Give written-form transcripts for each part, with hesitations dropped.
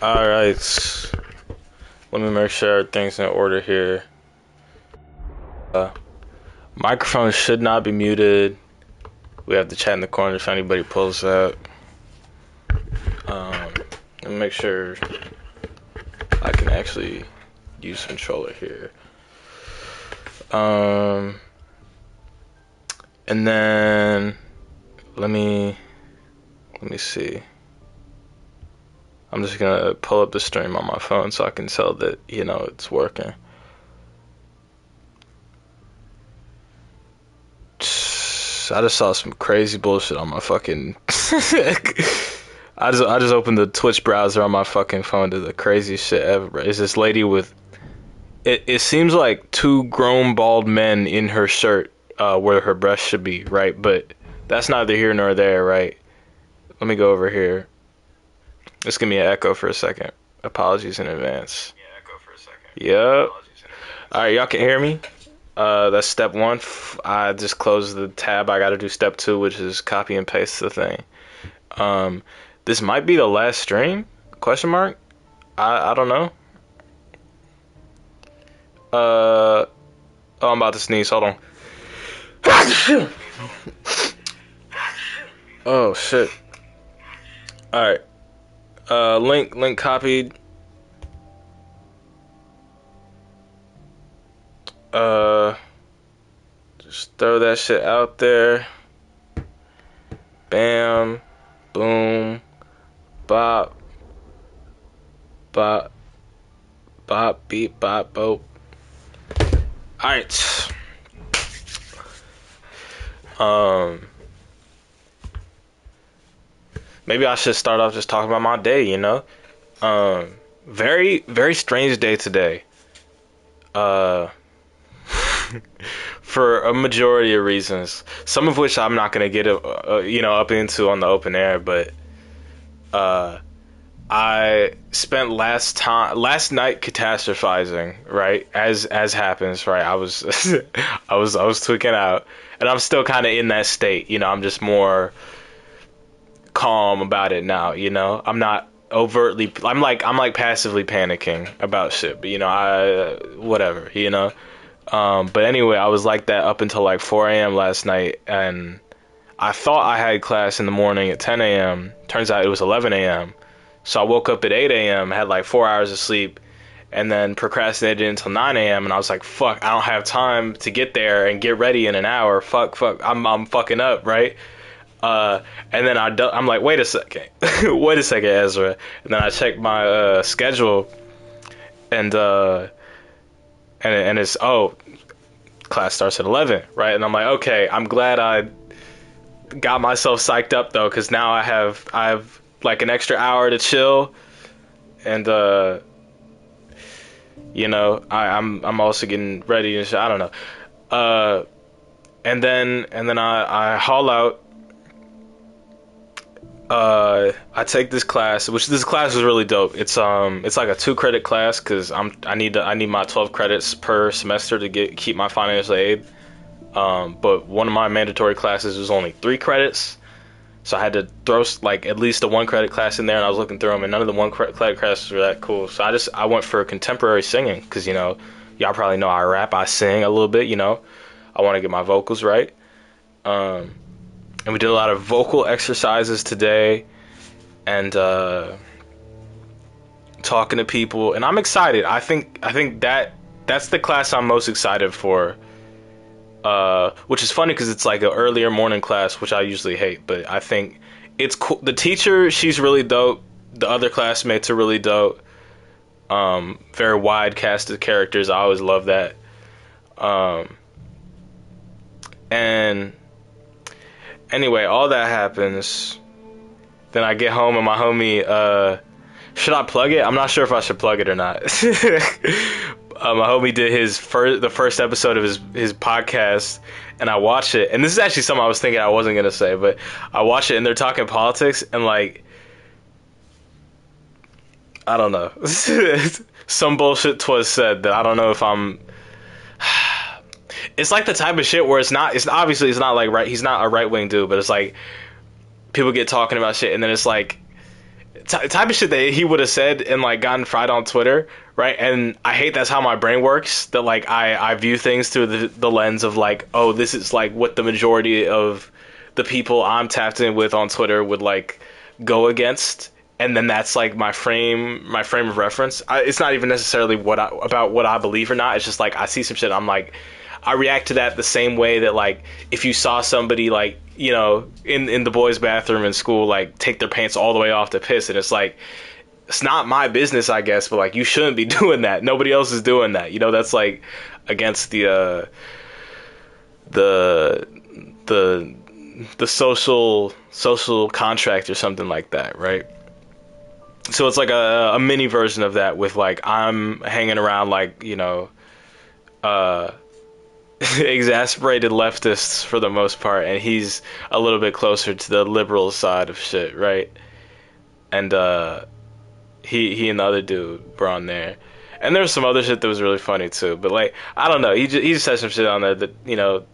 Alright, let me make sure everything's in order here. Microphone should not be muted. We have the chat in the corner if anybody pulls up. Let me make sure I can actually use controller here. And then let me see. I'm just gonna pull up the stream on my phone so I can tell that, it's working. I just saw some crazy bullshit on my fucking I just opened the Twitch browser on my fucking phone to the craziest shit ever. It's this lady with it seems like two grown bald men in her shirt where her breast should be, right? But that's neither here nor there, right? Let me go over here. Just give me an echo for a second. Apologies in advance. Yeah, echo for a second. Yep. Alright, y'all can hear me? That's step one. I just closed the tab. I gotta do step two, which is copy and paste the thing. This might be the last stream? Question mark? I don't know. Oh, I'm about to sneeze. Hold on. Oh, shit. Alright. Link copied. Just throw that shit out there. Bam. Boom. Bop. Bop. Bop. Beep. Bop. Boop. Alright. Maybe I should start off just talking about my day, Very, very strange day today. For a majority of reasons, some of which I'm not gonna get up into on the open air, but I spent last night catastrophizing, right? As happens, right? I was I was tweaking out, and I'm still kind of in that state, I'm just more calm about it now, I'm not overtly, I'm like passively panicking about shit, but whatever, but anyway, I was like that up until like 4 a.m. last night, and I thought I had class in the morning at 10 a.m. Turns out it was 11 a.m. So I woke up at 8 a.m., had like 4 hours of sleep, and then procrastinated until 9 a.m. And I was like, fuck, I don't have time to get there and get ready in an hour. Fuck, I'm fucking up, right? And then I'm like, wait a second, Ezra. And then I checked my schedule, and it's class starts at 11, right? And I'm like, okay, I'm glad I got myself psyched up though, because now I have like an extra hour to chill, and I'm also getting ready and shit. I don't know. And then I haul out. I take this class, which this class is really dope. It's like a 2-credit class because I need my 12 credits per semester to keep my financial aid. But one of my mandatory classes was only 3 credits, so I had to throw like at least a 1-credit class in there, and I was looking through them, and none of the 1-credit classes were that cool. So I went for contemporary singing because y'all probably know I rap, I sing a little bit, I want to get my vocals right. And we did a lot of vocal exercises today, and talking to people, and I'm excited. I think that's the class I'm most excited for. Which is funny because it's like an earlier morning class, which I usually hate, but I think it's cool. The teacher, she's really dope. The other classmates are really dope. Very wide cast of characters. I always love that. And anyway, all that happens. Then I get home and my homie, should I plug it? I'm not sure if I should plug it or not. My homie did the first episode of his podcast, and I watched it. And this is actually something I was thinking I wasn't gonna say, but I watched it, and they're talking politics, and like, I don't know, some bullshit was said that I don't know if I'm. It's like the type of shit where it's obviously it's not like right. He's not a right wing dude, but it's like people get talking about shit, and then it's like type of shit that he would have said and like gotten fried on Twitter, right? And I hate that's how my brain works. That like I view things through the lens of like, oh, this is like what the majority of the people I'm tapped in with on Twitter would like go against, and then that's like my frame of reference. It's not even necessarily about what I believe or not. It's just like I see some shit, I'm like, I react to that the same way that like if you saw somebody like, you know, in the boys' bathroom in school like take their pants all the way off to piss, and it's like, it's not my business, I guess, but like you shouldn't be doing that. Nobody else is doing that. You know, that's like against the social contract or something like that, right? So it's like a mini version of that with like I'm hanging around like, you know, exasperated leftists for the most part, and he's a little bit closer to the liberal side of shit, right? And he and the other dude were on there, and there was some other shit that was really funny too. But like I don't know, he just said some shit on there that, you know,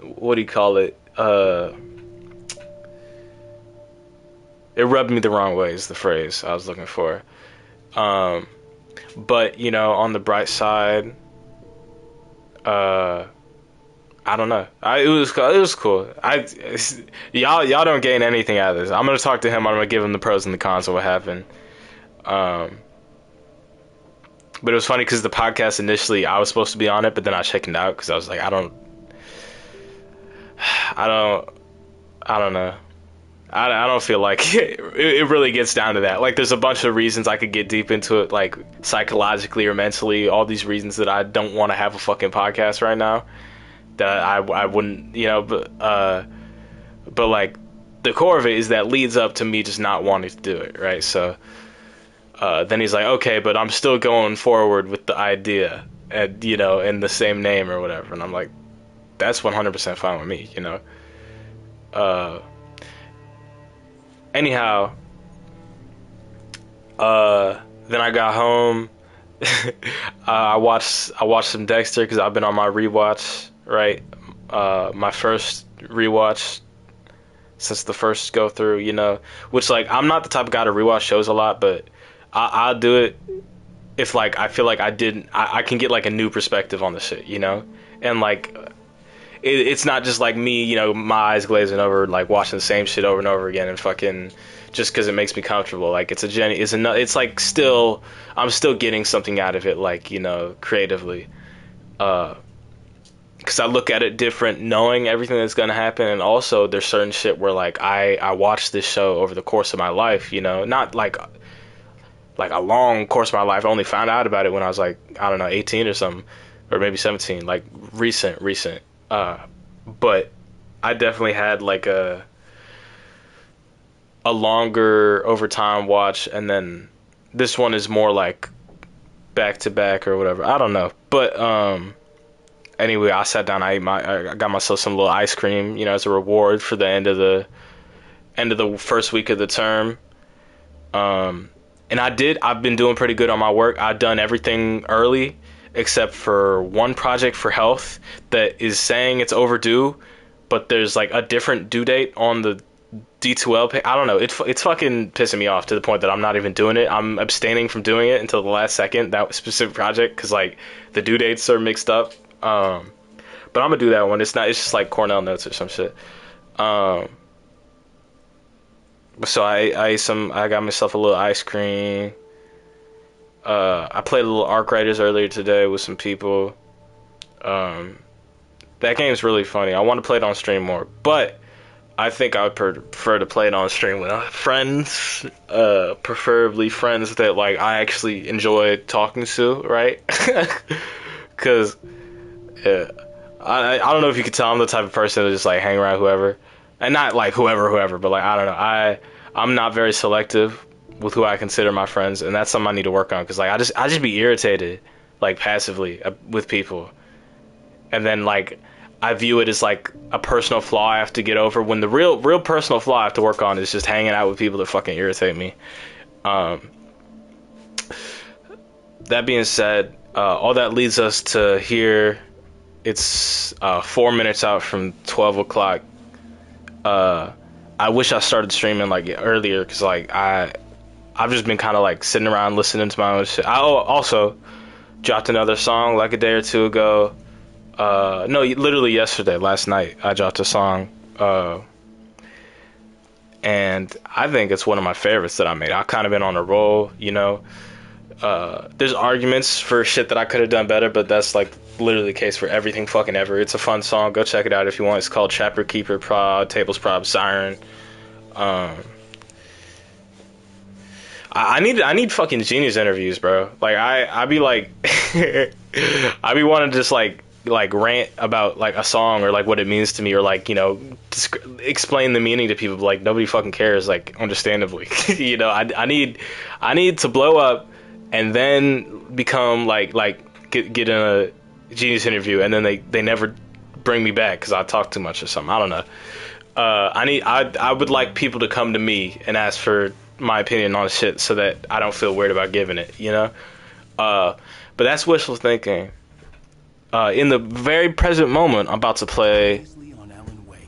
what do you call it? It rubbed me the wrong way is the phrase I was looking for. But you know, on the bright side, I don't know. It was cool. Y'all don't gain anything out of this. I'm gonna talk to him. I'm gonna give him the pros and the cons of what happened. But it was funny because the podcast initially I was supposed to be on it, but then I checked out because I was like, I don't know. I don't feel like it really gets down to that. Like, there's a bunch of reasons I could get deep into it, like psychologically or mentally, all these reasons that I don't want to have a fucking podcast right now. That I wouldn't, you know, but like the core of it is that leads up to me just not wanting to do it, right? So then he's like, okay, but I'm still going forward with the idea, and you know, in the same name or whatever, and I'm like, that's 100% fine with me, you know. Anyhow, then I got home. I watched some Dexter because I've been on my rewatch, right? My first rewatch since the first go through, you know. Which, like, I'm not the type of guy to rewatch shows a lot, but I'll do it if, like, I feel like I can get, like, a new perspective on the shit, you know? And, like, it's not just like me, you know, my eyes glazing over, like watching the same shit over and over again and fucking just because it makes me comfortable. Like it's like still, I'm still getting something out of it, like, you know, creatively. Because I look at it different, knowing everything that's gonna happen, and also there's certain shit where like I watched this show over the course of my life, you know, not like a long course of my life. I only found out about it when I was like, I don't know, 18 or something, or maybe 17, like recent. But I definitely had like a longer over time watch, and then this one is more like back to back or whatever. I don't know, but anyway, I sat down. I got myself some little ice cream, you know, as a reward for the end of the first week of the term. And I've been doing pretty good on my work. I've done everything early, except for one project for health that is saying it's overdue, but there's like a different due date on the D2L pay. I don't know. It's fucking pissing me off to the point that I'm not even doing it. I'm abstaining from doing it until the last second, that specific project, because like the due dates are mixed up. But I'm gonna do that one. It's just like Cornell notes or some shit. So I got myself a little ice cream. I played a little Arc Raiders earlier today with some people. That game's really funny. I want to play it on stream more, but I think I would prefer to play it on stream with friends, preferably friends that like I actually enjoy talking to, right? Because I don't know if you could tell, I'm the type of person to just like hang around whoever, and not like whoever, but like I don't know, I'm not very selective with who I consider my friends, and that's something I need to work on, because like I just be irritated like passively with people, and then like I view it as like a personal flaw I have to get over, when the real personal flaw I have to work on is just hanging out with people that fucking irritate me. That being said, all that leads us to here. It's 4 minutes out from 12 o'clock. I wish I started streaming like earlier, because like I've just been kind of like sitting around listening to my own shit. I also dropped another song like a day or two ago. No, literally yesterday, last night, I dropped a song. And I think it's one of my favorites that I made. I've kind of been on a roll, you know. There's arguments for shit that I could have done better, but that's like literally the case for everything fucking ever. It's a fun song. Go check it out if you want. It's called Chapter Keeper Prod, Tables Prod, Siren. I need fucking Genius interviews, bro. Like I be like I be wanting to just like rant about like a song or like what it means to me, or like, you know, explain the meaning to people, but like nobody fucking cares, like, understandably. You know, I need to blow up and then become like get in a Genius interview, and then they never bring me back because I talk too much or something. I don't know. I would like people to come to me and ask for my opinion on shit so that I don't feel weird about giving it, you know? But that's wishful thinking. In the very present moment, I'm about to play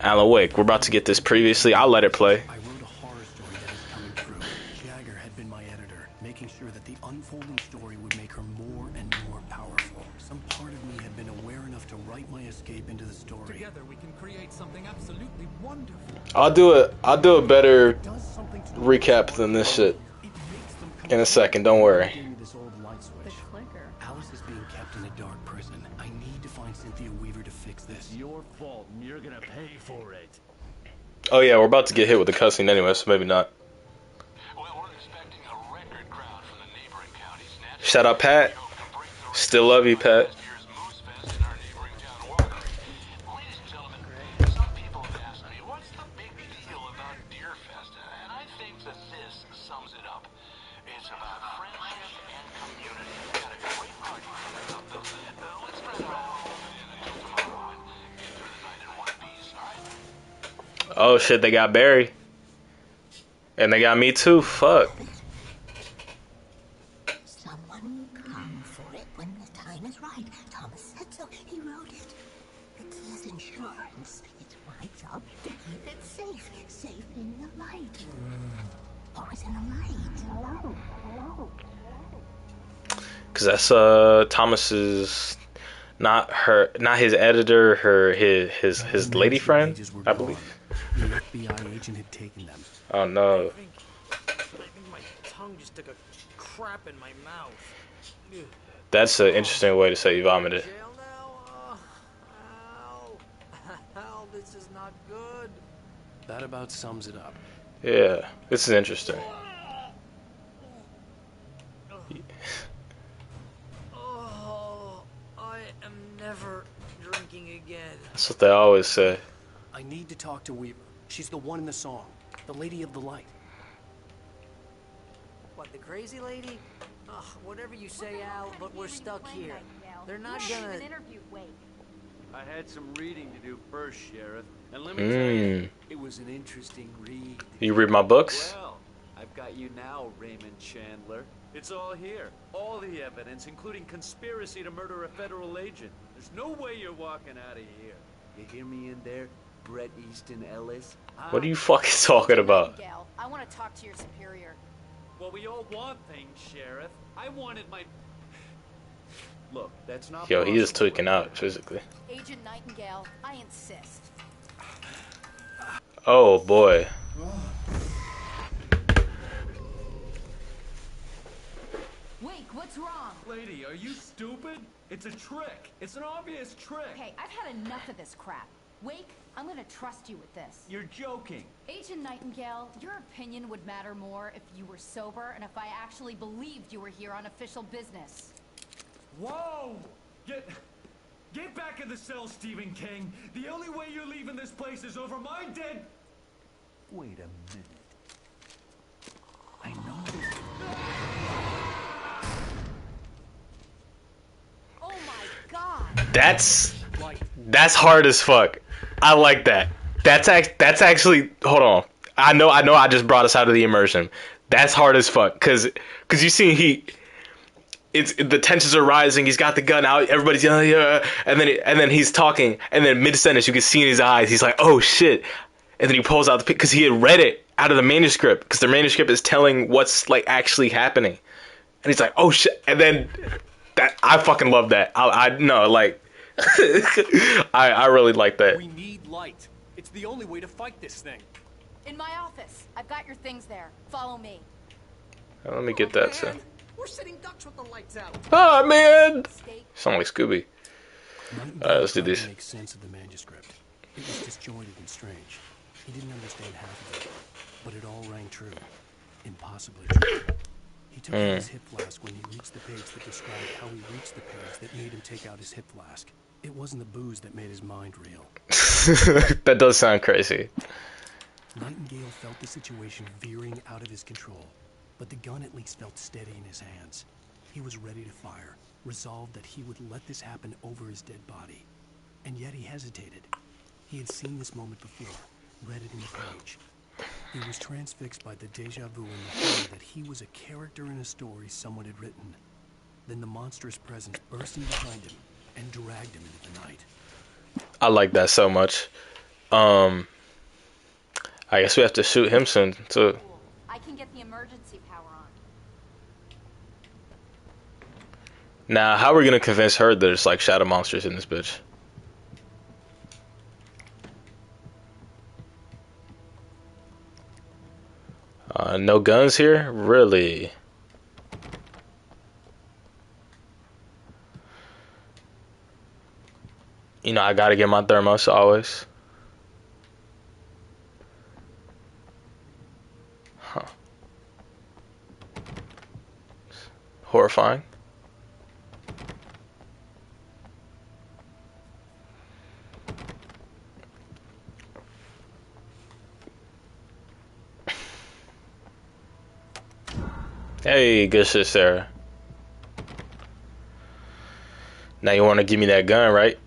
Alan Wake. We're about to get this previously. I'll let it play. I wrote a horror story that is coming true. Jagger had been my editor, making sure that the unfolding story would make her more and more powerful. Some part of me had been aware enough to write my escape into the story. Together we can create something absolutely wonderful. I'll do a better recap than this shit in a second. Don't worry. Alice is being kept in a dark prison. I need to find Cynthia Weaver to fix this. Your fault, and you're gonna pay for it. Oh yeah, we're about to get hit with the cussing anyway, so maybe not. Well, we're expecting a record crowd from the neighboring counties. Shout out Pat. Still love you, Pat. Last year's Moose Fest in our neighboring town, Walker. Ladies and gentlemen, some people have asked me, what's the big deal about Deer Fest? And I think that this sums it up. It's about friendship and community. We got a great party coming up. Let's spread it all until tomorrow and get through the night in one piece, all right? Oh shit, they got Barry. And they got me too. Fuck. Someone come for it when the time is right. Thomas said so. He wrote it. It's his insurance. It's my job to keep it safe. Safe in the light. Always in the light. Hello. Cause that's Thomas's, not his editor, his lady friend, I believe. The FBI agent had taken them. Oh no. I think my tongue just took a crap in my mouth. Ugh. That's an interesting way to say you vomited. Jail now? Ow. Ow, this is not good. That about sums it up. Yeah, this is interesting. Oh, I am never drinking again. That's what they always say. I need to talk to Weaver. She's the one in the song. The Lady of the Light. What, the crazy lady? Ugh, whatever you say, Al, but we're stuck here. They're not gonna... I had some reading to do first, Sheriff, and let me tell you, it was an interesting read. You read my books? Well, I've got you now, Raymond Chandler. It's all here. All the evidence, including conspiracy to murder a federal agent. There's no way you're walking out of here. You hear me in there, Bret Easton Ellis? What are you fucking talking about? Gal, I want to talk to your superior. Well, we all want things, Sheriff. I wanted my... Look, that's not... Yo, he is possible. tweaking out physically. Agent Nightingale, I insist. Oh boy. Wake, what's wrong? Lady, are you stupid? It's a trick. It's an obvious trick. Okay, I've had enough of this crap. Wake, I'm gonna trust you with this. You're joking. Agent Nightingale, your opinion would matter more if you were sober and if I actually believed you were here on official business. Whoa! Get back in the cell, Stephen King. The only way you're leaving this place is over my dead... Wait a minute. I know this... Oh my god! That's hard as fuck. I like that. That's actually, hold on. I know I just brought us out of the immersion. That's hard as fuck, cause you see the tensions are rising. He's got the gun out. Everybody's yelling, yeah, and then he's talking, and then mid sentence you can see in his eyes. He's like, oh shit, and then he pulls out the because he had read it out of the manuscript because the manuscript is telling what's like actually happening, and he's like, oh shit, and then that I fucking love that. I no like I really like that. We need light. It's the only way to fight this thing. In my office. I've got your things there. Follow me. Let me get that. So. We're sitting ducks with the lights out. Oh man, Steak. sound like Scooby. Nightingale let's do tried this. to make sense of the manuscript. It was disjointed and strange. He didn't understand half of it, but it all rang true. Impossibly true. He took out his hip flask when he reached the page that described how he reached the page that made him take out his hip flask. It wasn't the booze that made his mind reel. That does sound crazy. Nightingale felt the situation veering out of his control, but the gun at least felt steady in his hands. He was ready to fire, resolved that he would let this happen over his dead body. And yet he hesitated. He had seen this moment before, read it in the page. He was transfixed by the deja vu and the horror that he was a character in a story someone had written. Then the monstrous presence burst in behind him and dragged him into the night. I like that so much. I guess we have to shoot him soon too. I can get the emergency power on. Now, how are we gonna convince her that there's like shadow monsters in this bitch? No guns here? Really? You know, I gotta get my thermos always. Huh. Horrifying. Hey, good shit, Sarah. Now you want to give me that gun, right?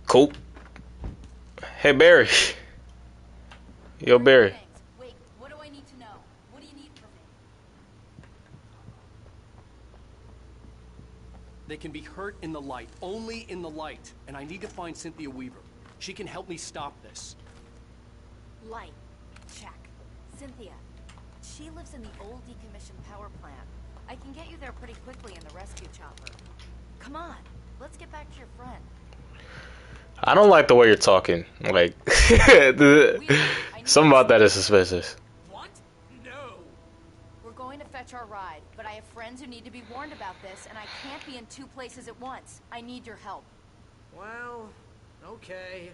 Cool. Hey, Barry. Yo, Barry. Thanks. Wait, what do I need to know? What do you need from me? They can be hurt in the light, only in the light. And I need to find Cynthia Weaver. She can help me stop this. Light. Check. Cynthia. She lives in the old decommissioned power plant. I can get you there pretty quickly in the rescue chopper. Come on, let's get back to your friend. I don't like the way you're talking. Like, something about that is suspicious. What? No. We're going to fetch our ride, but I have friends who need to be warned about this, and I can't be in two places at once. I need your help. Well, okay.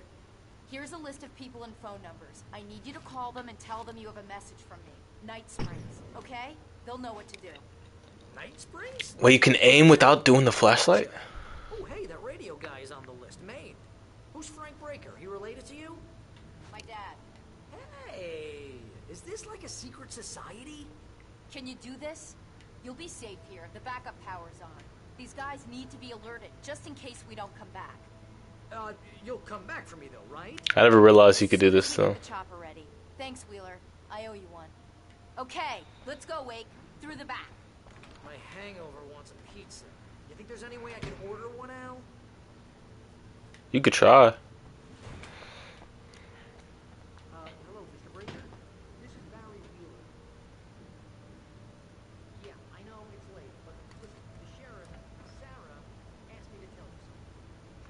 Here's a list of people and phone numbers. I need you to call them and tell them you have a message from me. Night Springs, okay? They'll know what to do. Night Springs? Well, you can aim without doing the flashlight? Oh, hey, that radio guy is on the list. Maine. Who's Frank Breaker? He related to you? My dad. Hey, is this like a secret society? Can you do this? You'll be safe here. The backup power's on. These guys need to be alerted, just in case we don't come back. You'll come back for me though, right? I never realized you could do this, though. Get the chopper ready. Thanks, Wheeler. I owe you one. Okay, let's go, Wake. Through the back. My hangover wants a pizza. You think there's any way I can order one, Al? You could try. Hello, Mr. Breaker. This is Barry Wheeler. Yeah, I know it's late, but listen, the sheriff, Sarah, asked me to tell you something.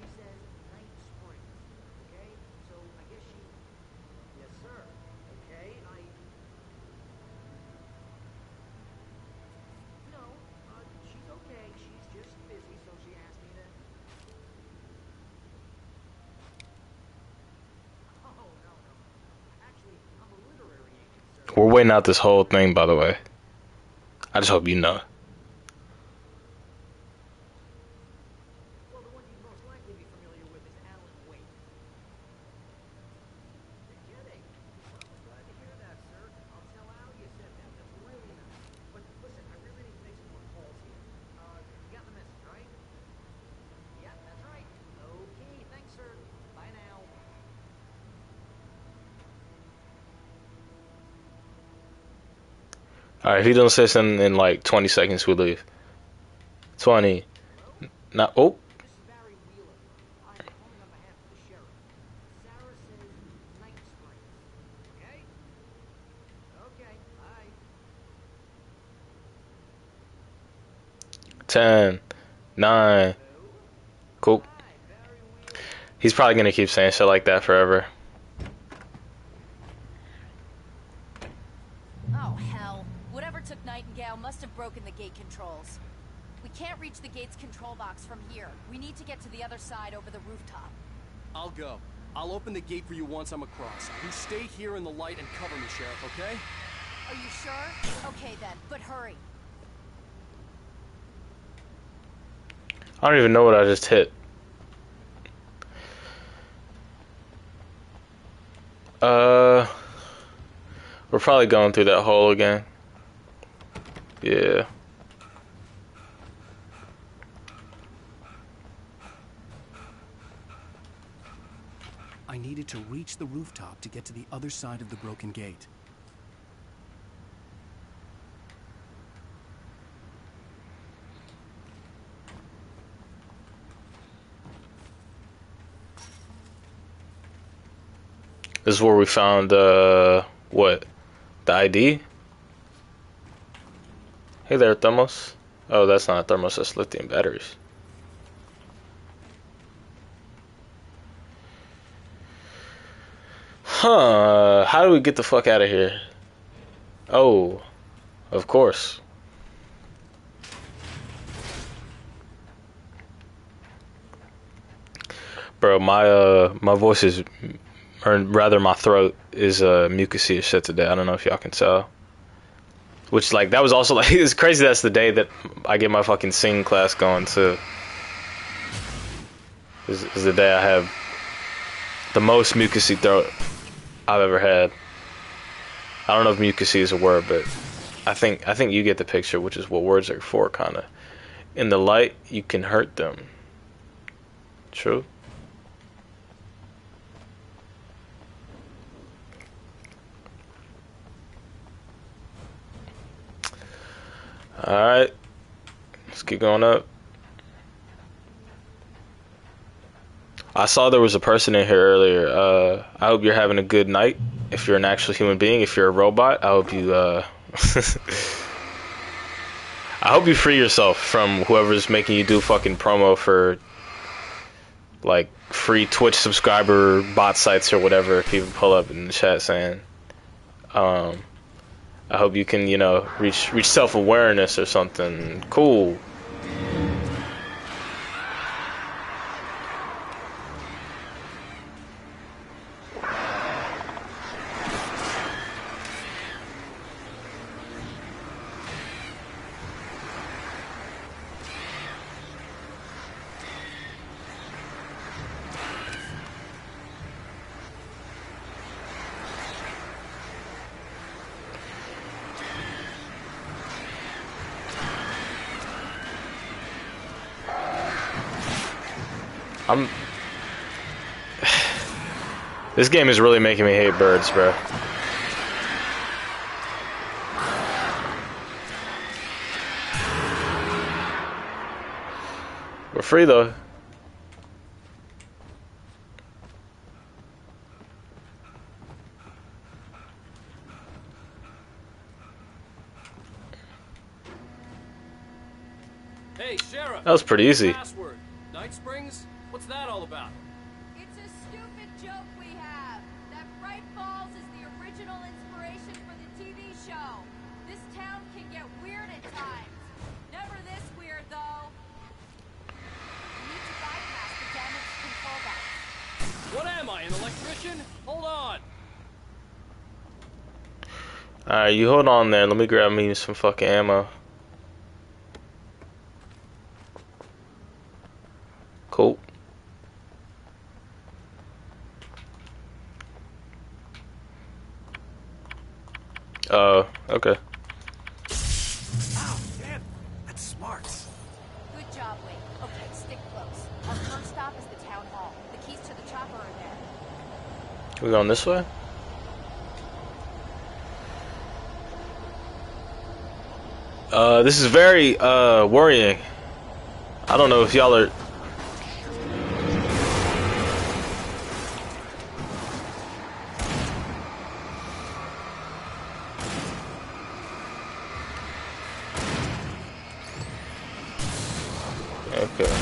She says Night Springs, okay? So I guess she... Yes, sir. Okay, No, she's okay. She's just busy, so she asked me to... Oh, no. Actually, I'm a literary agent, sir. We're waiting out this whole thing, by the way. I just hope you know. Well, the one you'd most likely be familiar with is Alan Wake. You're kidding? Well, I'm glad to hear that, sir. I'll tell Al you said that. That's really nice. But listen, I really need to make some more calls here. You got the message, right? Yeah, that's right. Okay, thanks, sir. Bye now. Alright, if he don't say something in like 20 seconds, we leave. 20. Now, oh. This is Barry Wheeler. I'm calling on behalf of the sheriff. Sarah says 10, 9. Cool. He's probably gonna keep saying shit like that forever. Oh, hell. Whatever took Nightingale must have broken the gate controls. We can't reach the gate's control box from here. We need to get to the other side over the rooftop. I'll go. I'll open the gate for you once I'm across. You stay here in the light and cover me, Sheriff, okay? Are you sure? Okay then, but hurry. I don't even know what I just hit. We're probably going through that hole again. Yeah. I needed to reach the rooftop to get to the other side of the broken gate. This is where we found, what? The ID? Hey there, Thermos. Oh, that's not a Thermos, that's lithium batteries. Huh, how do we get the fuck out of here? Oh, of course. Bro, my voice is, or rather my throat is mucousy as shit today. I don't know if y'all can tell. Which, like, that was also, like, it's crazy that's the day that I get my fucking singing class going too. Is the day I have the most mucousy throat I've ever had. I don't know if mucousy is a word, but I think you get the picture, which is what words are for, kinda. In the light, you can hurt them. True. Alright. Let's keep going up. I saw there was a person in here earlier. I hope you're having a good night. If you're an actual human being, if you're a robot, I hope you I hope you free yourself from whoever's making you do fucking promo for like free Twitch subscriber bot sites or whatever people pull up in the chat saying. I hope you can, you know, reach self-awareness or something cool. This game is really making me hate birds, bro. We're free though. Hey, Sheriff! That was pretty easy. Password. Night Springs? What's that all about? It's a stupid joke we have. That Bright Falls is the original inspiration for the TV show. This town can get weird at times. Never this weird, though. We need to bypass the damaged control box. What am I, an electrician? Hold on! Alright, you hold on there. Let me grab me some fucking ammo. Cool. Okay. Ow, damn! That's smart. Good job, Wing. Okay, stick close. Our first stop is the town hall. The keys to the chopper are there. We going this way? This is very worrying. I don't know if y'all are. Okay.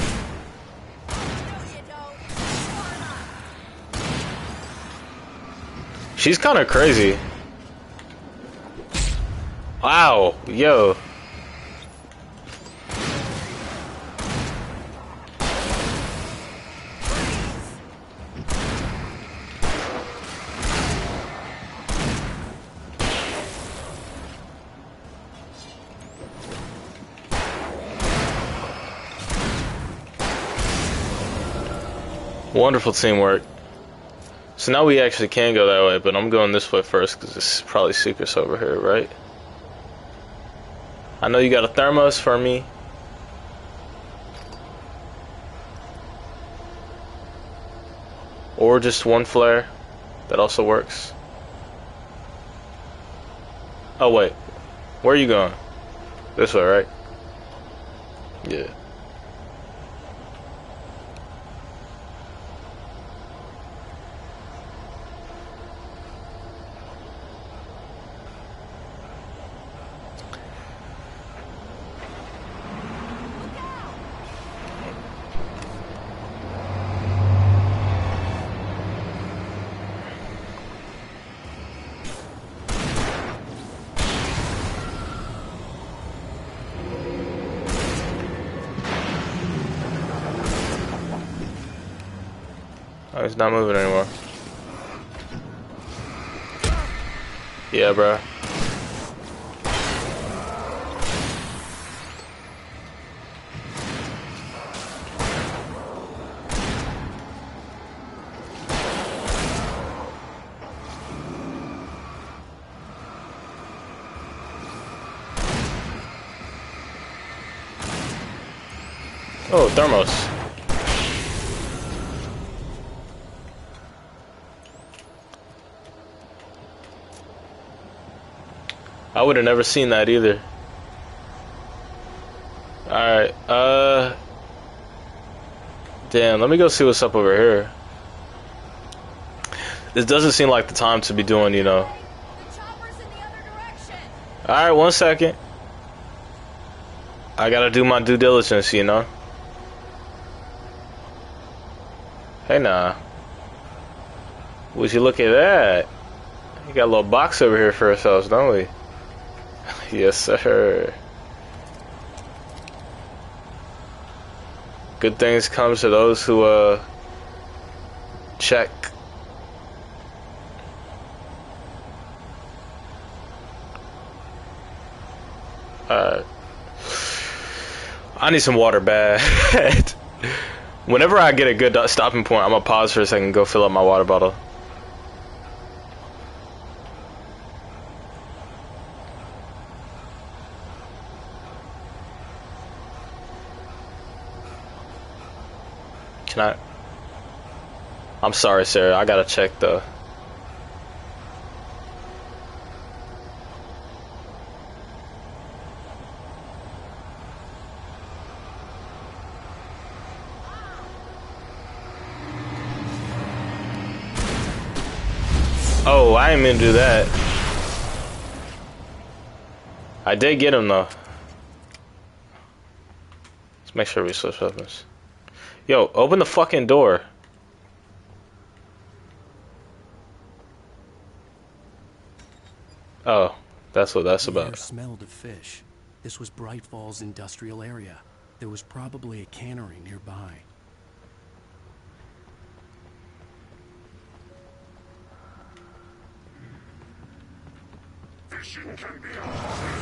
She's kind of crazy. Wow, yo. Wonderful teamwork. So now we actually can go that way, but I'm going this way first because this is probably secrets over here, right? I know you got a thermos for me. Or just one flare. That also works. Oh wait, where are you going? This way, right? Yeah. Oh, he's not moving anymore. Yeah, bro. Oh, thermos. I would have never seen that either. Alright, damn, let me go see what's up over here. This doesn't seem like the time to be doing, you know. The chopper's in the other direction. Alright, 1 second. I gotta do my due diligence, you know. Hey, nah. Would you look at that? We got a little box over here for ourselves, don't we? Yes, sir. Good things comes to those who, check. I need some water bad. Whenever I get a good stopping point, I'm gonna pause for a second and go fill up my water bottle. Can I? I'm sorry, sir. I gotta check though. Oh, I didn't mean to do that. I did get him though. Let's make sure we switch weapons. Yo, open the fucking door. Oh, that's what that's The air about. smelled of fish. This was Bright Falls industrial area. There was probably a cannery nearby. Fishing can be a hobby.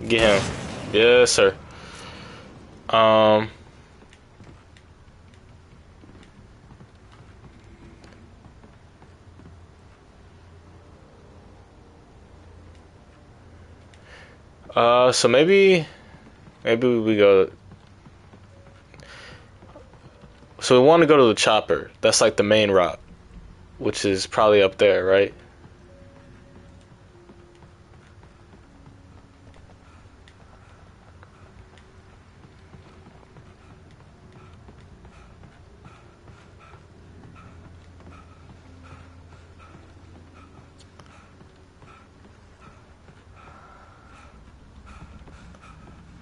Get him. Yes, sir. So maybe we go. So we want to go to the chopper. That's like the main route, which is probably up there, right?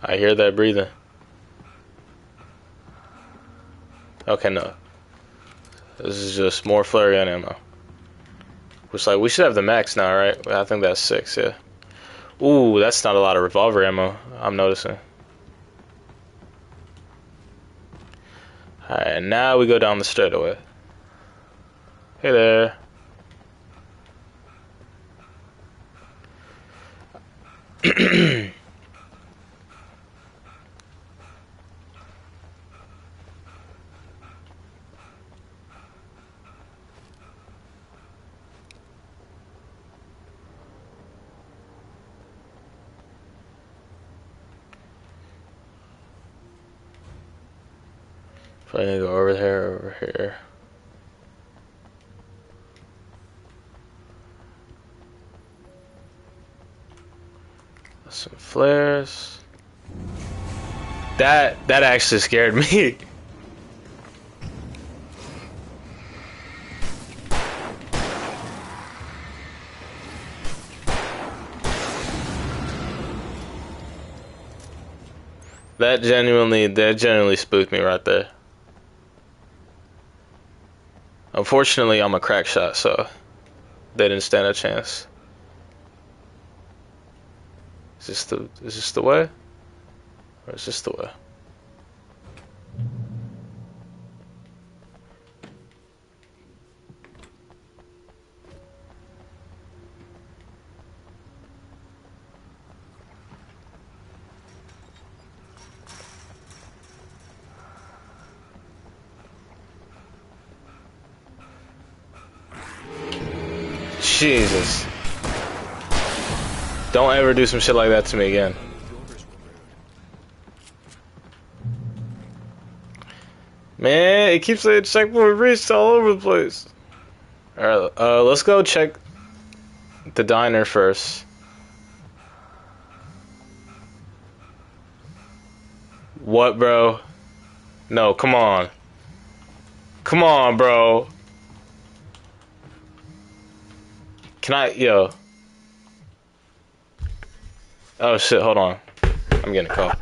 I hear that breathing. Okay, no. This is just more flare gun ammo. Which, like, we should have the max now, right? I think that's 6, yeah. Ooh, that's not a lot of revolver ammo, I'm noticing. Alright, now we go down the straightaway. Hey there. Probably gonna go over here, over here. Some flares. That actually scared me. That genuinely spooked me right there. Unfortunately, I'm a crack shot, so they didn't stand a chance. Is this the way? Or is this the way? Jesus. Don't ever do some shit like that to me again. Man, it keeps saying checkpoint reached all over the place. Alright, let's go check the diner first. What, bro? No, come on. Come on, bro. Can I, yo. Oh shit, hold on. I'm getting a call.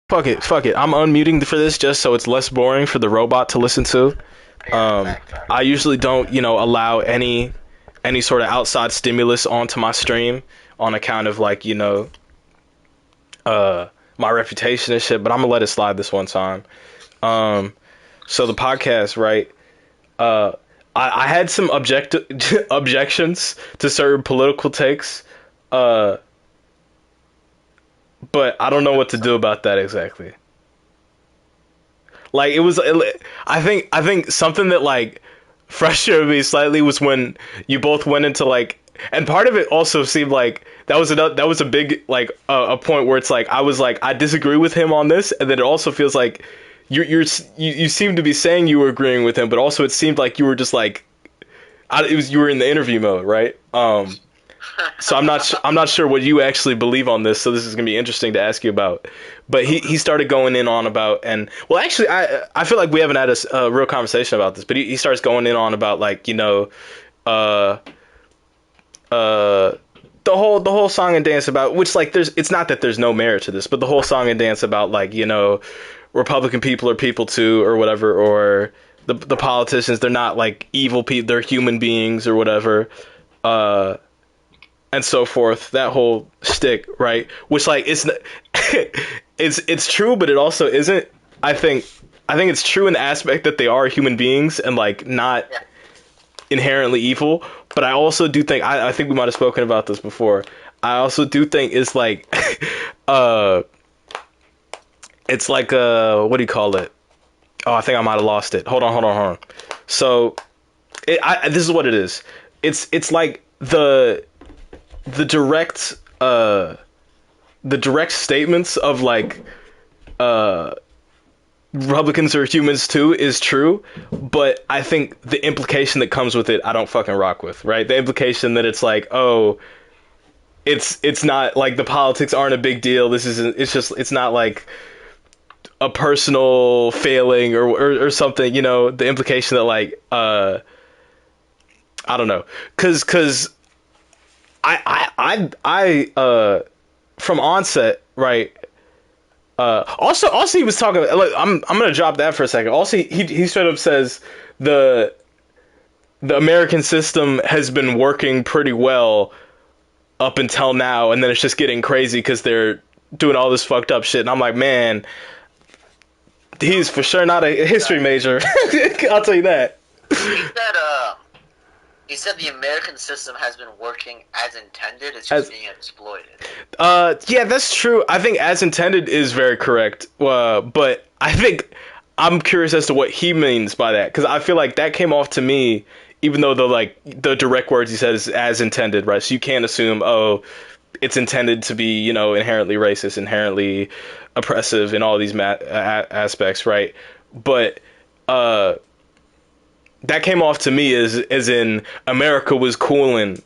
Fuck it. I'm unmuting for this just so it's less boring for the robot to listen to. I usually don't, allow any sort of outside stimulus onto my stream on account of like, my reputation and shit, but I'm gonna let it slide this one time. So the podcast, right? I had some objections to certain political takes, but I don't know what to do about that exactly. Like I think something that like frustrated me slightly was when you both went into like, and part of it also seemed like that was a big like a point where it's like I disagree with him on this, and then it also feels like you seem to be saying you were agreeing with him, but also it seemed like you were just like you were in the interview mode, right? So I'm not sure what you actually believe on this. So this is gonna be interesting to ask you about. But he started going in on about, and well, actually, I feel like we haven't had a real conversation about this. But he starts going in on about like the whole song and dance about, which like it's not that there's no merit to this, but the whole song and dance about like Republican people are people too or whatever, or the politicians, they're not like evil people, they're human beings or whatever. And so forth, that whole shtick, right? Which like it's true, but it also isn't. I think it's true in the aspect that they are human beings and like not inherently evil. But I also do think I think we might have spoken about this before. I also do think it's like it's like what do you call it? Oh, I think I might have lost it. Hold on. So this is what it is. It's like the direct statements of like Republicans are humans too is true, but I think the implication that comes with it I don't fucking rock with, right? The implication that it's like, oh, it's not like the politics aren't a big deal, it's not like a personal failing or something, the implication that like I don't know, cause I from onset, right? Also he was talking. Like, I'm gonna drop that for a second. Also, he straight up says the American system has been working pretty well up until now, and then it's just getting crazy because they're doing all this fucked up shit. And I'm like, man, he's for sure not a history major. I'll tell you that. He said the American system has been working as intended. It's just being exploited. Yeah, that's true. I think as intended is very correct. But I think I'm curious as to what he means by that, because I feel like that came off to me, even though the direct words he said is as intended, right? So you can't assume, oh, it's intended to be, inherently racist, inherently oppressive in all these aspects, right? But that came off to me as in America was cooling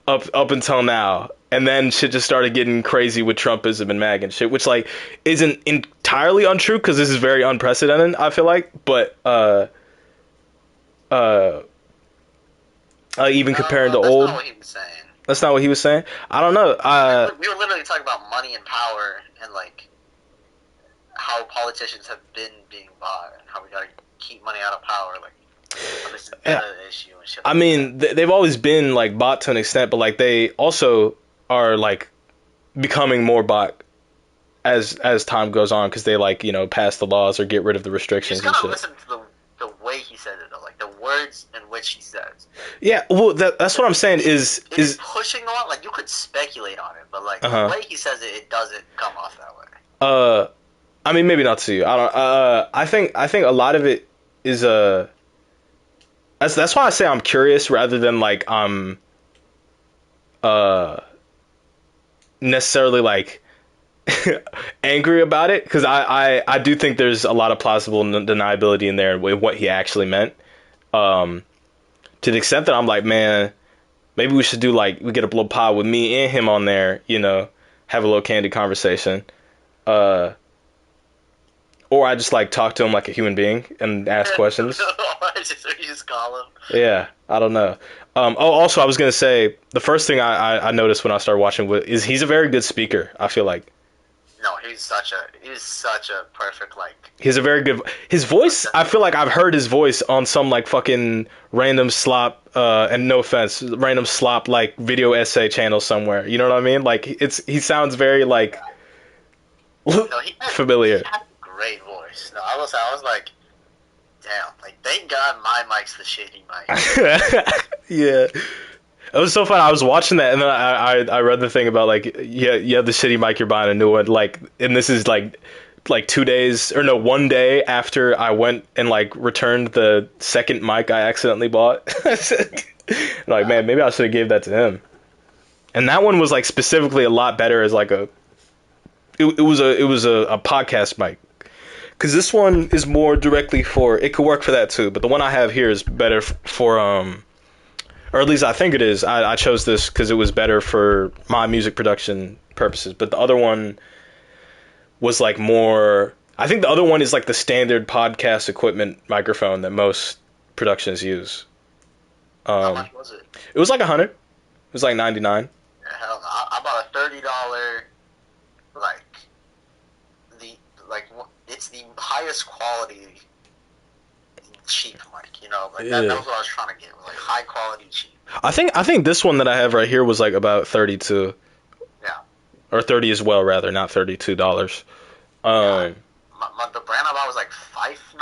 up until now, and then shit just started getting crazy with Trumpism and MAGA and shit, which like isn't entirely untrue because this is very unprecedented, I feel like, but even comparing to old. That's not what he was saying. That's not what he was saying. I don't know. We were literally talking about money and power and like how politicians have been being bought and how we gotta keep money out of power, like. This is issue and shit like they've always been like bought to an extent, but like they also are like becoming more bought as time goes on because they like pass the laws or get rid of the restrictions. You just gotta listen to the way he says it though, like the words in which he says. Yeah, well, that's what I'm saying is pushing on. Like you could speculate on it, but like the way he says it doesn't come off that way. I mean, maybe not to you. I don't. I think a lot of it is That's why I say I'm curious rather than like I'm necessarily like angry about it, because I do think there's a lot of plausible deniability in there with what he actually meant. To the extent that I'm like, man, maybe we should do like we get a little pod with me and him on there, have a little candid conversation. Or I just like talk to him like a human being and ask questions. You just call him. Yeah, I don't know. Also, I was gonna say the first thing I noticed when I started watching is he's a very good speaker. I feel like. No, he's such a perfect like. He's a very good. His voice. I feel like I've heard his voice on some like fucking random slop. And no offense, random slop like video essay channel somewhere. You know what I mean? Like he sounds very like familiar. He had a great voice. No, I was like, damn. Like, thank God my mic's the shitty mic. Yeah. It was so fun. I was watching that, and then I read the thing about like, yeah, you have the shitty mic, you're buying a new one. Like, and this is like 2 days or no, 1 day after I went and like returned the second mic I accidentally bought. Like, man, maybe I should have gave that to him. And that one was like specifically a lot better as like it was a podcast mic. Because this one is more directly for, it could work for that too, but the one I have here is better for or at least I think it is. I chose this because it was better for my music production purposes. But the other one was like more. I think the other one is like the standard podcast equipment microphone that most productions use. How much was it? It was like $100. It was like $99. Yeah, hell no. I bought a $30 it's the highest quality cheap mic, you know, like that was what I was trying to get, like high quality cheap. I think this one that I have right here was like about $32. Yeah. Or 30 as well, rather, not $32. The brand I bought was like Pfeiffer.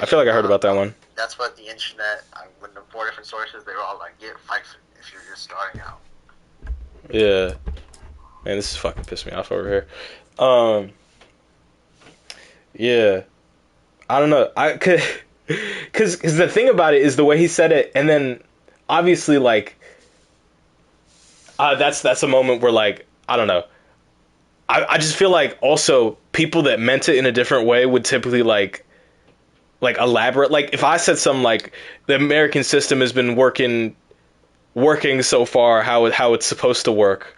I feel like I heard about that one. That's what the internet, when the 4 different sources, they were all like, get Pfeiffer if you're just starting out. Yeah. Man, this is fucking pissing me off over here. Yeah. I don't know. Because the thing about it is the way he said it, and then obviously, like, that's a moment where, like, I don't know. I just feel like also people that meant it in a different way would typically, like elaborate. Like, if I said something like, the American system has been working so far how it's supposed to work,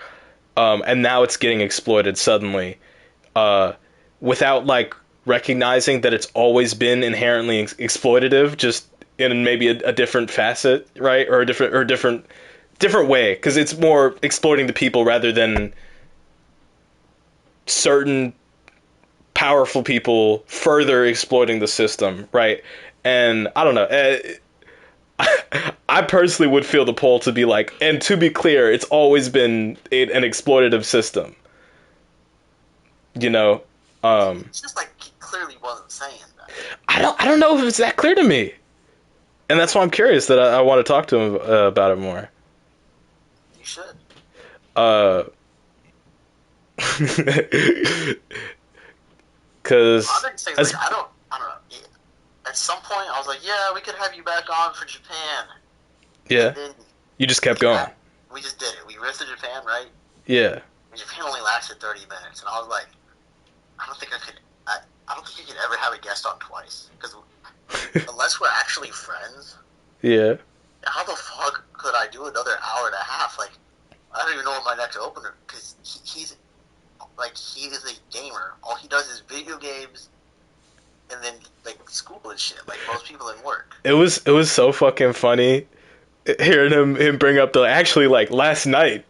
and now it's getting exploited suddenly, without, like, recognizing that it's always been inherently exploitative, just in maybe a different facet, right? Or a different way, because it's more exploiting the people rather than certain powerful people further exploiting the system, right? And I don't know. I personally would feel the pull to be like, and to be clear, it's always been an exploitative system. You know? It's just like he clearly wasn't saying that. I don't know if it's that clear to me. And that's why I'm curious that I want to talk to him about it more. You should. Because I don't know. At some point, I was like, yeah, we could have you back on for Japan. Yeah. You just kept going. We just did it. We ripped to Japan, right? Yeah. Japan only lasted 30 minutes, and I was like, I don't think I could ever have a guest on twice, because unless we're actually friends. Yeah. How the fuck could I do another hour and a half? Like, I don't even know what my next opener, because he is a gamer. All he does is video games, and then like school and shit, like most people in work. It was so fucking funny hearing him bring up actually, like, last night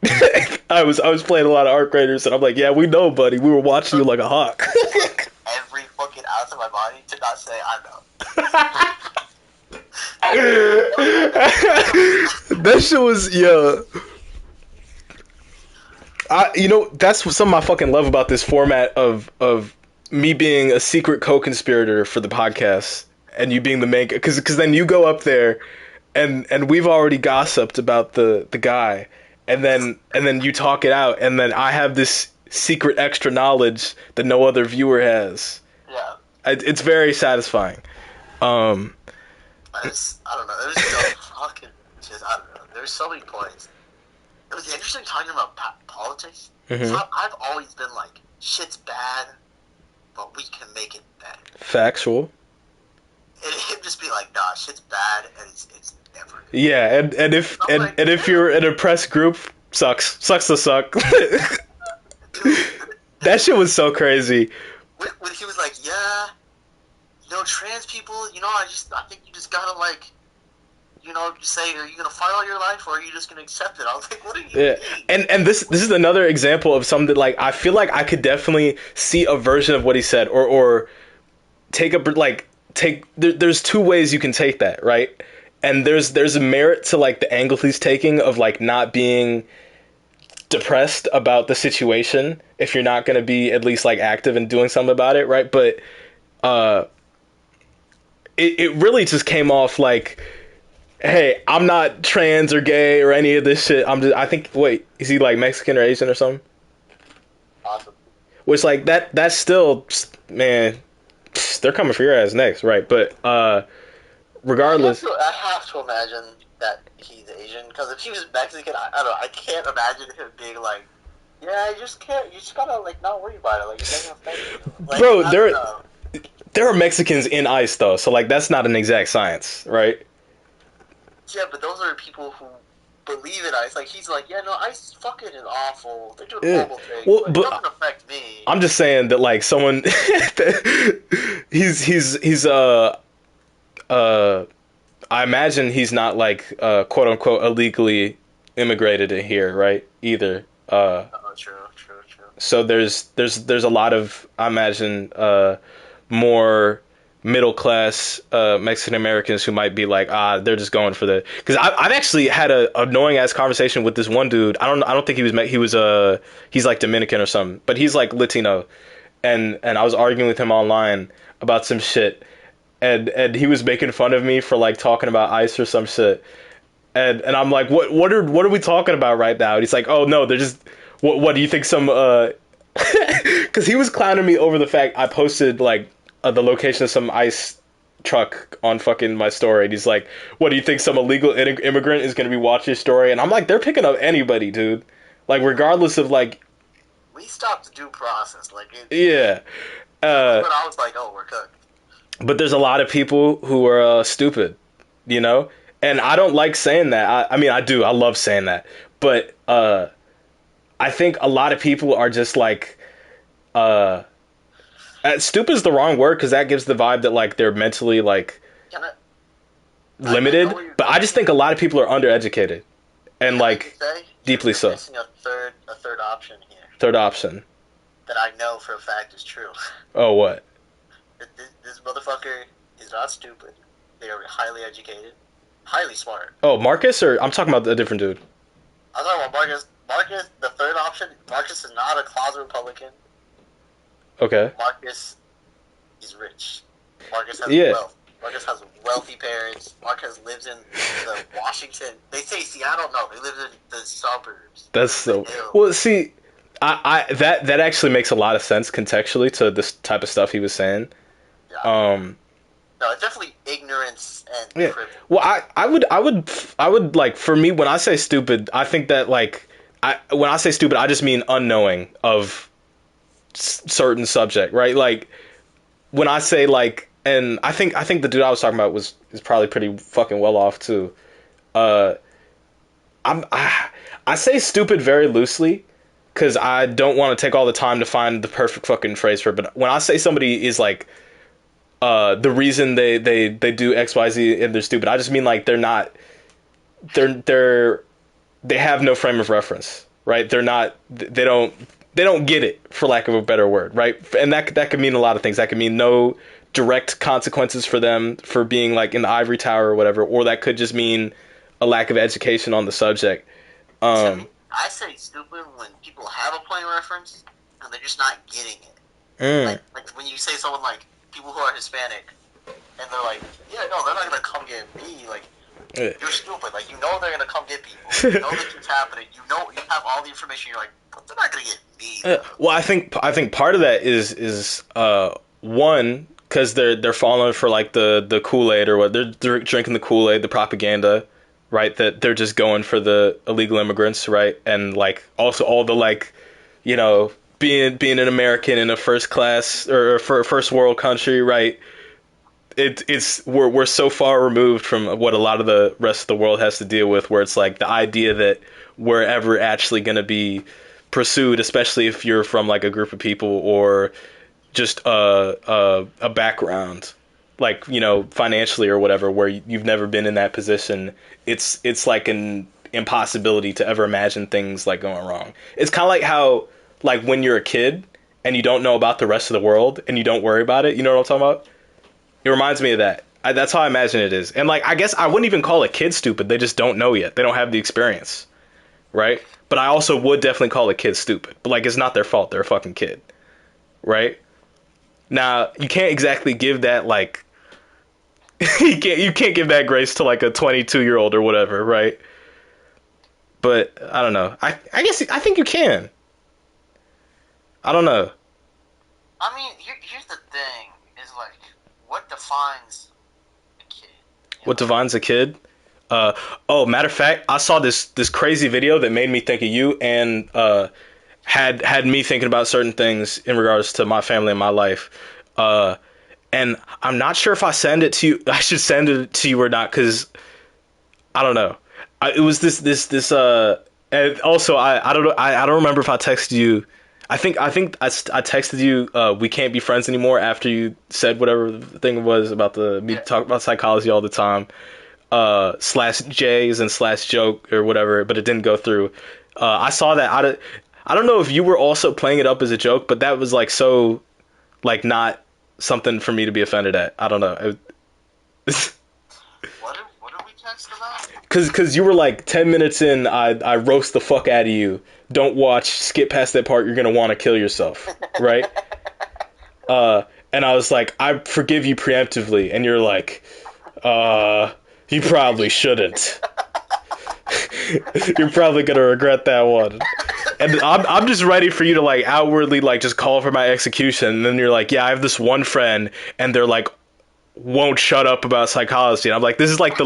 I was playing a lot of Arc Raiders, and I'm like, yeah, we know, buddy, we were watching you like a hawk. Every fucking ounce of my body to not say I know. That shit was, yeah. That's what some of I fucking love about this format of me being a secret co-conspirator for the podcast, and you being the main, because then you go up there, and we've already gossiped about the guy, and then you talk it out, and then I have this secret extra knowledge that no other viewer has. Yeah. It's very satisfying. I don't know. It was so fucking just, I don't know. There's so many points. It was interesting talking about politics. Mm-hmm. So I've always been like, shit's bad, but we can make it better. Factual. And him just be like, nah, shit's bad, and it's never good. Yeah, and if you're in a press group, sucks to suck. That shit was so crazy. When he was like, yeah, trans people, I think you just gotta, like, just say, are you gonna fight all your life, or are you just gonna accept it? I was like, what are you? Yeah, and this is another example of something like I feel like I could definitely see a version of what he said, or there's two ways you can take that, right? And there's a merit to like the angle he's taking of like not being depressed about the situation if you're not going to be at least like active and doing something about it, right? But it really just came off like, hey, I'm not trans or gay or any of this shit. I think, wait, is he like Mexican or Asian or something? Awesome. Which like that's still, man, they're coming for your ass next, right? But regardless, I have to imagine that he's Asian, because if he was Mexican, I don't know, I can't imagine him being like, yeah, you just gotta like not worry about it, like it doesn't affect you. Like, bro, I don't know. there are Mexicans in ICE though, so like that's not an exact science, right? Yeah, but those are people who believe in ICE. Like, he's like, yeah, no, ICE fucking is awful. They're doing Yeah. horrible things. Well, But but it doesn't affect me. I'm just saying that like someone, he's I imagine he's not like quote unquote illegally immigrated in here, right? Either. Oh, true. So there's a lot of, I imagine, more middle class Mexican Americans who might be like, they're just going for the, because I've actually had a annoying ass conversation with this one dude. I don't think he's like Dominican or something, but he's like Latino, and I was arguing with him online about some shit, and he was making fun of me for like talking about ICE or some shit, and I'm like, what are we talking about right now? And he's like, oh no, they're just, what do you think some because he was clowning me over the fact I posted like the location of some ICE truck on fucking my story, and he's like, what do you think some illegal immigrant is going to be watching your story? And I'm like, they're picking up anybody, dude, like regardless of like, We stopped the due process. Like, yeah, but I was like, oh, we're cooked. but there's a lot of people who are stupid, you know, and I don't like saying that. I mean, I do, I love saying that, but I think a lot of people are just like, stupid is the wrong word, because that gives the vibe that like they're mentally like Can I, limited. know what you're But I just think a lot of people are undereducated, and like say? deeply You're so. missing a third option here Third option. that I know for a fact is true. Oh, what? This motherfucker is not stupid. They are highly educated, highly smart. Oh, Marcus, or I'm talking about a different dude. I'm talking about Marcus. Marcus, the third option. Marcus is not a closet Republican. Okay. Marcus is rich. Marcus has Yeah. wealth. Marcus has wealthy parents. Marcus lives in the Washington. They say Seattle. No, they live in the suburbs. That's so. The hills. Well, see, I that actually makes a lot of sense contextually to this type of stuff he was saying. Yeah. No, it's definitely ignorance and Yeah. privilege. Well, I would like, for me, when I say stupid, I think that like when I say stupid, I just mean unknowing of certain subject, right? Like when I say like, and I think the dude I was talking about is probably pretty fucking well off too. I say stupid very loosely, because I don't want to take all the time to find the perfect fucking phrase for it. But when I say somebody is like, the reason they do XYZ and they're stupid, I just mean like they have no frame of reference, right? They don't get it, for lack of a better word, right? And that could mean a lot of things. That could mean no direct consequences for them for being like in the ivory tower or whatever, or that could just mean a lack of education on the subject. I say stupid when people have a point of reference and they're just not getting it. Like when you say someone like people who are Hispanic and they're like, yeah, no, they're not gonna come get me. Like, you're stupid. Like, you know they're gonna come get people. You know that it's happening. You know you have all the information. You're like, but they're not gonna get me. Well, I think part of that is one, because they're falling for like the Kool-Aid, or what, they're drinking the Kool-Aid, the propaganda, right? That they're just going for the illegal immigrants, right? And like also all the like, you know, being an American in a first class or first world country, right? We're so far removed from what a lot of the rest of the world has to deal with, where it's like the idea that we're ever actually going to be pursued, especially if you're from like a group of people or just a background like, you know, financially or whatever, where you've never been in that position, it's like an impossibility to ever imagine things like going wrong. It's kind of like how, like, when you're a kid and you don't know about the rest of the world and you don't worry about it, you know what I'm talking about? It reminds me of that. That's how I imagine it is. And, like, I guess I wouldn't even call a kid stupid. They just don't know yet. They don't have the experience, right? But I also would definitely call a kid stupid. But, like, it's not their fault. They're a fucking kid, right? Now, you can't exactly give that, like, you can't give that grace to, like, a 22-year-old or whatever, right? But I don't know. I guess I think you can. I don't know. I mean, here's the thing: is like, what defines a kid? What defines a kid? Oh, matter of fact, I saw this crazy video that made me think of you and had me thinking about certain things in regards to my family and my life. And I'm not sure if I send it to you. I should send it to you or not, because I don't know. It was this. And also, I don't know. I don't remember if I texted you. I think I texted you. We can't be friends anymore after you said whatever the thing was about me talk about psychology all the time. /J's and /joke or whatever, but it didn't go through. I saw that. I don't know if you were also playing it up as a joke, but that was like so, like, not something for me to be offended at. I don't know. What are we texting about? Cause you were like 10 minutes in, I roast the fuck out of you. Don't watch. Skip past that part. You're gonna want to kill yourself, right? And I was like, I forgive you preemptively, and you're like, you probably shouldn't. You're probably gonna regret that one. And I'm just ready for you to, like, outwardly, like, just call for my execution. And then you're like, yeah, I have this one friend, and they're like, won't shut up about psychology. And I'm like, this is like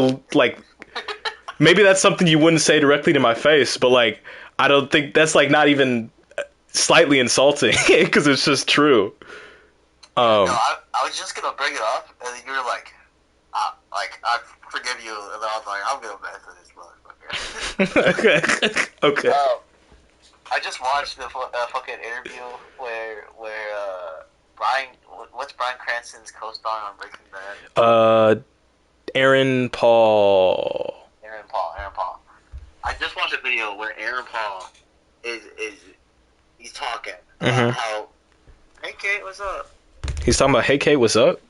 maybe that's something you wouldn't say directly to my face, but, like, I don't think that's, like, not even slightly insulting, because it's just true. No, I was just gonna bring it up, and then you were like, I forgive you, and then I was like, I'm gonna mess with this motherfucker. Okay. I just watched the fucking interview where Brian, what's Bryan Cranston's co-star on Breaking Bad? Aaron Paul. Aaron Paul. I just watched a video where Aaron Paul he's talking about how, hey Kate, what's up? He's talking about, hey Kate, what's up?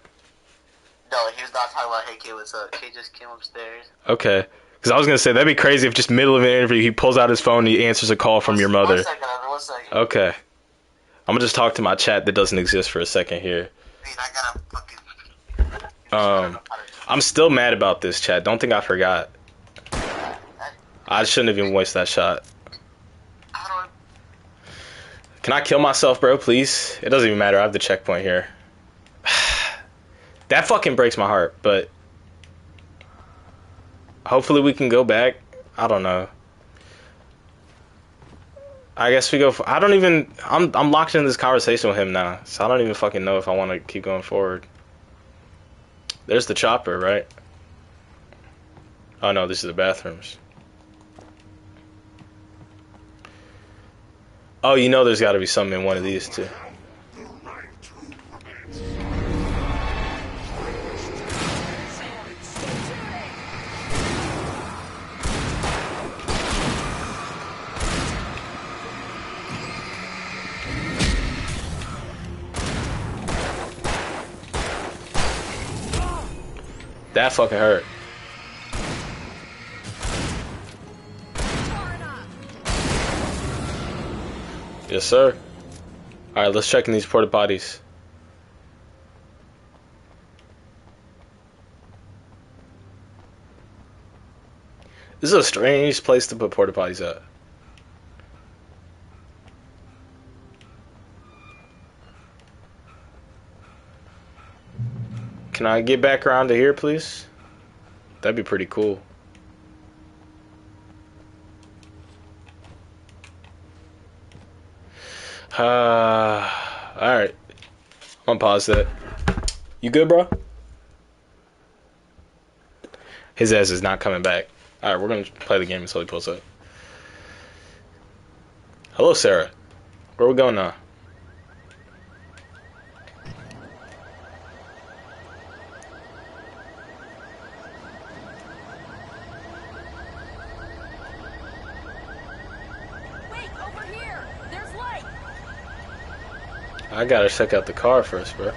No, he was not talking about, hey Kate, what's up? Kate just came upstairs. Okay. Because I was going to say, that'd be crazy if just middle of an interview, he pulls out his phone and he answers a call from your mother. One second. Okay. I'm going to just talk to my chat that doesn't exist for a second here. I gotta fucking... I'm still mad about this, chat. Don't think I forgot. I shouldn't have even wasted that shot. How do Can I kill myself, bro, please? It doesn't even matter. I have the checkpoint here. That fucking breaks my heart, but hopefully we can go back. I don't know. I guess we go for, I'm locked in this conversation with him now, so I don't even fucking know if I want to keep going forward. There's the chopper, right? Oh no, these are the bathrooms. Oh, you know there's got to be something in one of these too. That fucking hurt. Yes, sir. Alright, let's check in these porta potties. This is a strange place to put porta potties at. Can I get back around to here, please? That'd be pretty cool. Alright. I'm gonna pause that. You good, bro? His ass is not coming back. Alright, we're gonna play the game until he pulls up. Hello, Sarah. Where we going now? I gotta check out the car first, bro.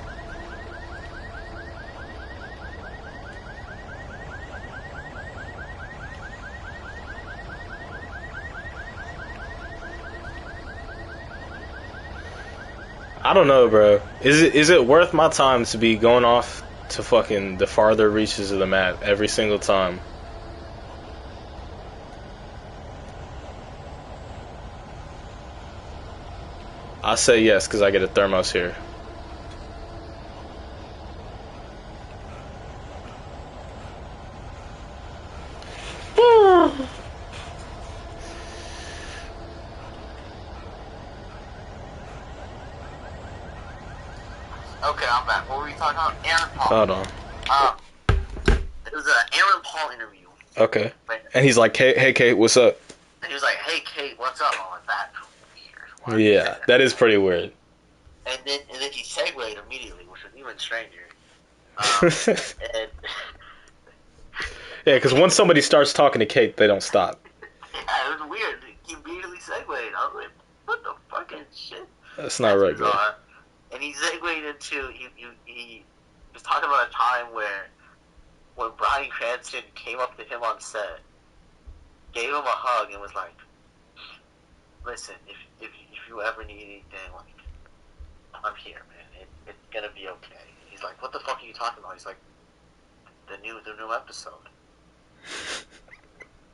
I don't know, bro. Is it worth my time to be going off to fucking the farther reaches of the map every single time? I say yes because I get a thermos here. Okay, I'm back. What were we talking about? Aaron Paul. Hold on. It was an Aaron Paul interview. Okay. And he's like, hey, Kate, what's up? And he was like, hey, Kate, what's up? I'm like, that's weird. Yeah, that is pretty weird. And then he segued immediately, which was even stranger. And Yeah, because once somebody starts talking to Kate, they don't stop. yeah, it was weird. He immediately segued. I was like, what the fucking shit? That's not right, bro. And he segued into he was talking about a time where when Bryan Cranston came up to him on set, gave him a hug, and was like, "Listen, if you ever need anything, like, I'm here, man. It's gonna be okay." He's like, "What the fuck are you talking about?" He's like, "The new episode."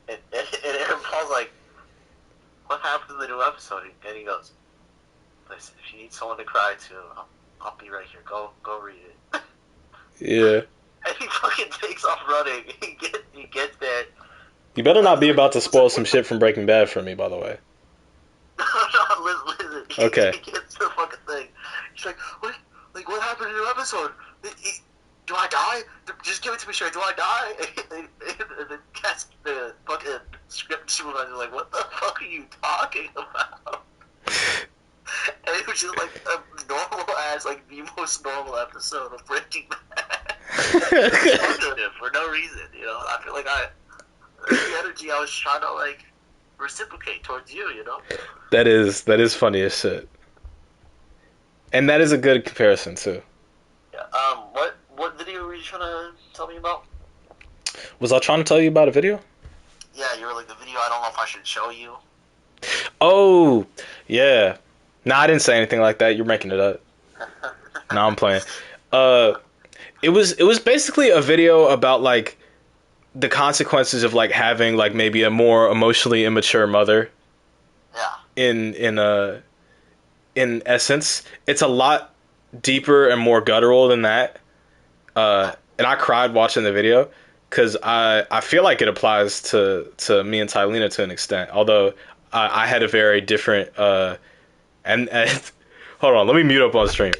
and Aaron Paul's like, "What happens in the new episode?" And he goes, "Listen, if you need someone to cry to, I'll be right here. Go read it." Yeah. And he fucking takes off running. He gets there. You better not be about to spoil some shit from Breaking Bad for me, by the way. No, listen. Okay. He gets to the fucking thing. He's like, what? Like, what happened in the new episode? Do I die? Just give it to me straight. Do I die? And the fucking script supervisor like, what the fuck are you talking about? And it was just like a normal ass, like the most normal episode of Breaking Bad. For no reason, you know. I feel like the energy I was trying to like reciprocate towards you, you know. That is funny as shit. And that is a good comparison too. Yeah. What video were you trying to tell me about? Was I trying to tell you about a video? Yeah, you were like the video. I don't know if I should show you. Oh, yeah. No, I didn't say anything like that. You're making it up. No, I'm playing. It was basically a video about like the consequences of like having like maybe a more emotionally immature mother. Yeah. In essence, it's a lot deeper and more guttural than that. And I cried watching the video because I feel like it applies to me and Tylena to an extent. Although I had a very different and hold on, let me mute up on stream.